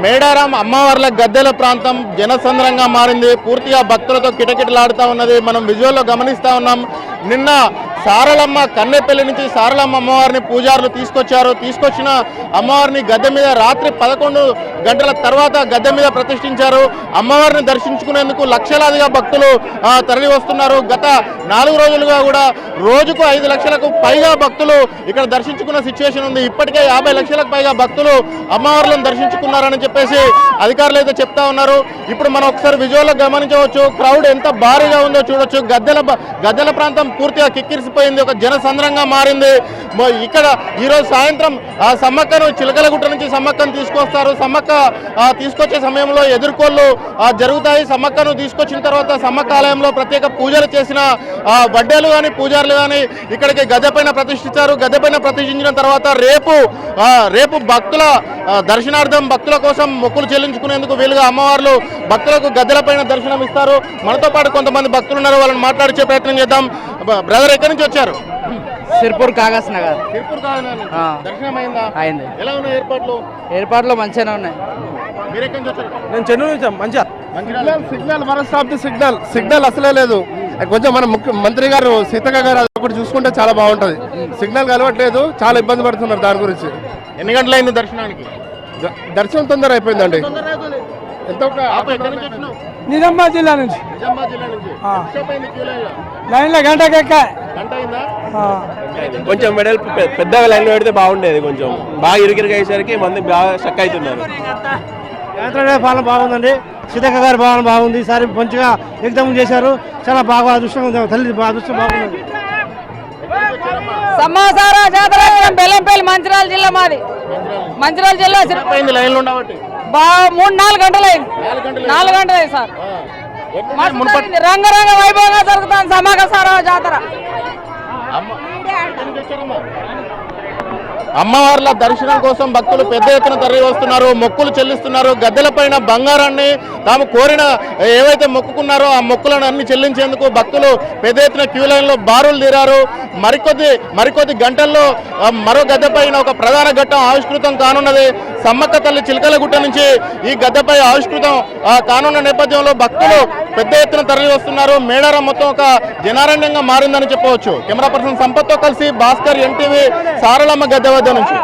మేడారం అమ్మవార్ల గద్దెల ప్రాంతం జనసంద్రంగా మారింది. పూర్తిగా భక్తులతో కిటకిటలాడుతూ ఉన్నది. మనం విజువల్లో గమనిస్తూ ఉన్నాం. నిన్న సారలమ్మ కన్నెపల్లి నుంచి సారలమ్మ అమ్మవారిని పూజారులు తీసుకొచ్చిన అమ్మవారిని గద్దె మీద రాత్రి 11 గంటల తర్వాత గద్దె మీద ప్రతిష్ఠించారు. అమ్మవారిని దర్శించుకునేందుకు లక్షలాదిగా భక్తులు తరలి వస్తున్నారు. గత 4 రోజులుగా కూడా రోజుకు 5 లక్షలకు పైగా భక్తులు ఇక్కడ దర్శించుకున్న సిచ్యువేషన్ ఉంది. ఇప్పటికే 50 లక్షలకు పైగా భక్తులు అమ్మవార్లను దర్శించుకున్నారని చెప్పేసి అధికారులు అయితే చెప్తా ఉన్నారు. ఇప్పుడు మనం ఒకసారి విజువల్లో గమనించవచ్చు. క్రౌడ్ ఎంత భారీగా ఉందో చూడొచ్చు. గద్దెల ప్రాంతం పూర్తిగా కిక్కిరిసిపోయింది. ఒక జనసంద్రంగా మారింది. ఇక్కడ ఈరోజు సాయంత్రం సమ్మక్కను చిలకలగుట్ట నుంచి సమ్మక్కను తీసుకొస్తారు. సమ్మక్క తీసుకొచ్చే సమయంలో ఎదుర్కోళ్ళు జరుగుతాయి. సమ్మక్కను తీసుకొచ్చిన తర్వాత సమ్మక్క ఆలయంలో ప్రత్యేక పూజలు చేసిన వడ్డేలు కానీ పూజారులు కానీ ఇక్కడికి గద్దెపైన ప్రతిష్ఠించారు. గద్దెపైన ప్రతిష్ఠించిన తర్వాత రేపు భక్తుల దర్శనార్థం భక్తుల కోసం మొక్కులు చెల్లించుకునేందుకు వీలుగా అమ్మవార్లు భక్తులకు గద్దెలపైన దర్శనం ఇస్తారు. మనతో పాటు కొంతమంది భక్తులు ఉన్నారు. వాళ్ళని మాట్లాడించే ప్రయత్నం చేద్దాం. బ్రదర్, ఎక్కడి నుంచి వచ్చారు? సిర్పూర్ కాగస్ నగర్. దర్శనం అయింది. ఎలా ఉన్నాయి ఏర్పాట్లు మంచిగానే ఉన్నాయి. మీరు ఎక్కడి నుంచి వచ్చారు? నేను చెన్నై నుంచి. మంచిగా సిగ్నల్ మన స్టాప్ సిగ్నల్ అసలే లేదు. కొంచెం మన ముఖ్యమంత్రి గారు సీతక్క గారు ఒకటి చూసుకుంటే చాలా బాగుంటది. సిగ్నల్ కలవట్లేదు, చాలా ఇబ్బంది పడుతున్నారు దాని గురించి. ఎన్ని గంటలు అయింది దర్శనానికి? దర్శనం తొందర అయిపోయిందండి. నిజామాబాద్ జిల్లా నుంచి లైన్లో గంటకి ఎక్కాయి. కొంచెం మెడల్ పెద్దగా లైన్లో పెడితే బాగుండేది. కొంచెం బాగా ఇరుకిరిగా అయ్యేసరికి మంది బాగా స్టక్ అవుతున్నారు. పాలన బాగుందండి. సీతక్క గారి పాలన బాగుంది. ఈసారి మంచిగా ఎగ్జామ్ చేశారు. చాలా బాగా అదృష్టం ఉంది. తల్లి అదృష్టం బాగుంది. సమాచార జాతర బెల్లంపల్లి మంచిర్యాల జిల్లా మాది. మంచిర్యాల జిల్లా 3-4 గంటలు అయింది. 4 గంటలు అయింది సార్. రంగరంగ వైభవంగా జరుగుతుంది సమాగ సార జాతర. అమ్మవార్ల దర్శనం కోసం భక్తులు పెద్ద ఎత్తున తరలి వస్తున్నారు. మొక్కులు చెల్లిస్తున్నారు. గద్దెలపైన బంగారాన్ని తాము కోరిన ఏవైతే మొక్కుకున్నారో ఆ మొక్కులను అన్ని చెల్లించేందుకు భక్తులు పెద్ద ఎత్తున క్యూ లైన్లో బారులు తీరారు. మరికొద్ది గంటల్లో మరో గద్దెపైన ఒక ప్రధాన ఘట్టం ఆవిష్కృతం కానున్నది. సమ్మక్క తల్లి చిలకలగుట్ట నుంచి ఈ గద్దెపై ఆవిష్కృతం కానున్న నేపథ్యంలో భక్తులు పెద్ద ఎత్తున తరలి వస్తున్నారు. మేడారం మొత్తం ఒక జనారణ్యంగా మారిందని చెప్పవచ్చు. కెమెరా పర్సన్ సంపత్తో కలిసి భాస్కర్, ఎన్టీవీ, సారలమ్మ గద్దె వద్ద నుంచి.